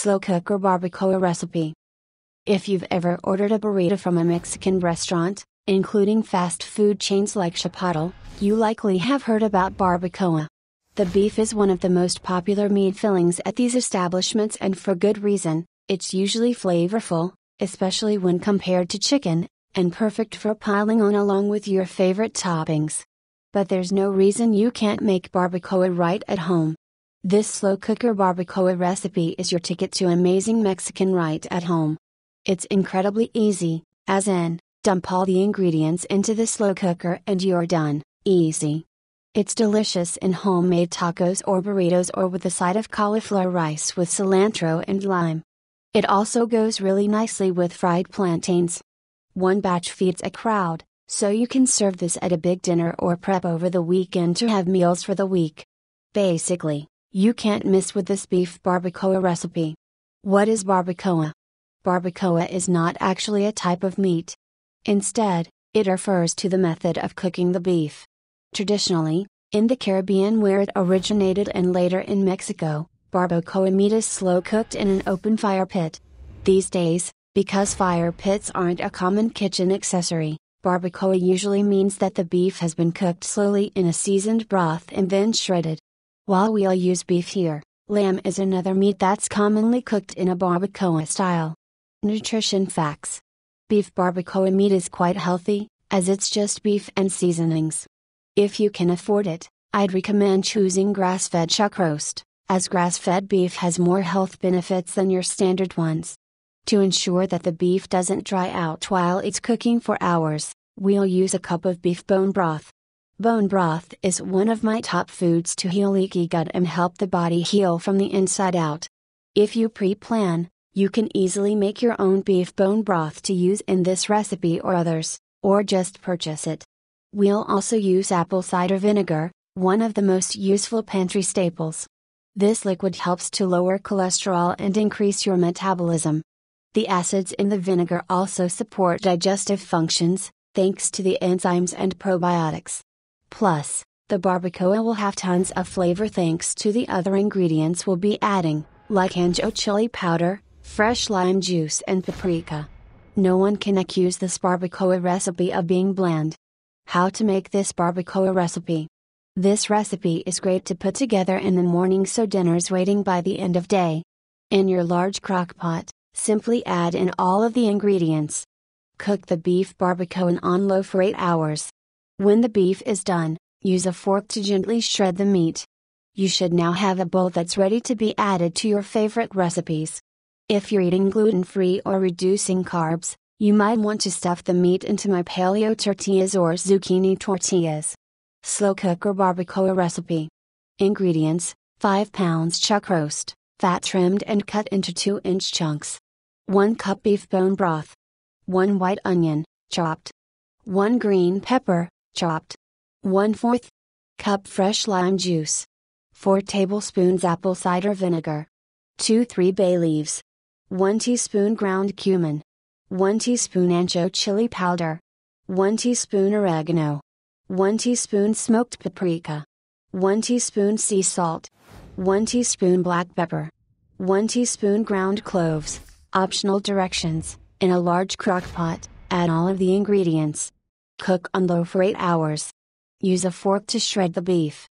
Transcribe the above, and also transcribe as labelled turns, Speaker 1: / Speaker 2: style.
Speaker 1: Slow cooker barbacoa recipe. If you've ever ordered a burrito from a Mexican restaurant, including fast food chains like Chipotle, you likely have heard about barbacoa. The beef is one of the most popular meat fillings at these establishments, and for good reason. It's usually flavorful, especially when compared to chicken, and perfect for piling on along with your favorite toppings. But there's no reason you can't make barbacoa right at home. This slow cooker barbacoa recipe is your ticket to amazing Mexican right at home. It's incredibly easy, as in, dump all the ingredients into the slow cooker and you're done, easy. It's delicious in homemade tacos or burritos, or with a side of cauliflower rice with cilantro and lime. It also goes really nicely with fried plantains. One batch feeds a crowd, so you can serve this at a big dinner or prep over the weekend to have meals for the week. Basically, you can't miss with this beef barbacoa recipe. What is barbacoa? Barbacoa is not actually a type of meat. Instead, it refers to the method of cooking the beef. Traditionally, in the Caribbean where it originated and later in Mexico, barbacoa meat is slow cooked in an open fire pit. These days, because fire pits aren't a common kitchen accessory, barbacoa usually means that the beef has been cooked slowly in a seasoned broth and then shredded. While we'll use beef here, lamb is another meat that's commonly cooked in a barbacoa style. Nutrition facts. Beef barbacoa meat is quite healthy, as it's just beef and seasonings. If you can afford it, I'd recommend choosing grass-fed chuck roast, as grass-fed beef has more health benefits than your standard ones. To ensure that the beef doesn't dry out while it's cooking for hours, we'll use a cup of beef bone broth. Bone broth is one of my top foods to heal leaky gut and help the body heal from the inside out. If you pre-plan, you can easily make your own beef bone broth to use in this recipe or others, or just purchase it. We'll also use apple cider vinegar, one of the most useful pantry staples. This liquid helps to lower cholesterol and increase your metabolism. The acids in the vinegar also support digestive functions, thanks to the enzymes and probiotics. Plus, the barbacoa will have tons of flavor thanks to the other ingredients we'll be adding, like ancho chili powder, fresh lime juice and paprika. No one can accuse this barbacoa recipe of being bland. How to make this barbacoa recipe? This recipe is great to put together in the morning so dinner's waiting by the end of day. In your large crock pot, simply add in all of the ingredients. Cook the beef barbacoa on low for 8 hours. When the beef is done, use a fork to gently shred the meat. You should now have a bowl that's ready to be added to your favorite recipes. If you're eating gluten-free or reducing carbs, you might want to stuff the meat into my paleo tortillas or zucchini tortillas. Slow cooker barbacoa recipe. Ingredients: 5 pounds chuck roast, fat trimmed and cut into 2-inch chunks. 1 cup beef bone broth. 1 white onion, chopped. 1 green pepper, chopped. 1/4 cup fresh lime juice. 4 tablespoons apple cider vinegar. 2-3 bay leaves. 1 teaspoon ground cumin. 1 teaspoon ancho chili powder. 1 teaspoon oregano. 1 teaspoon smoked paprika. 1 teaspoon sea salt. 1 teaspoon black pepper. 1 teaspoon ground cloves. Optional directions: in a large crock pot, add all of the ingredients. Cook on low for 8 hours. Use a fork to shred the beef.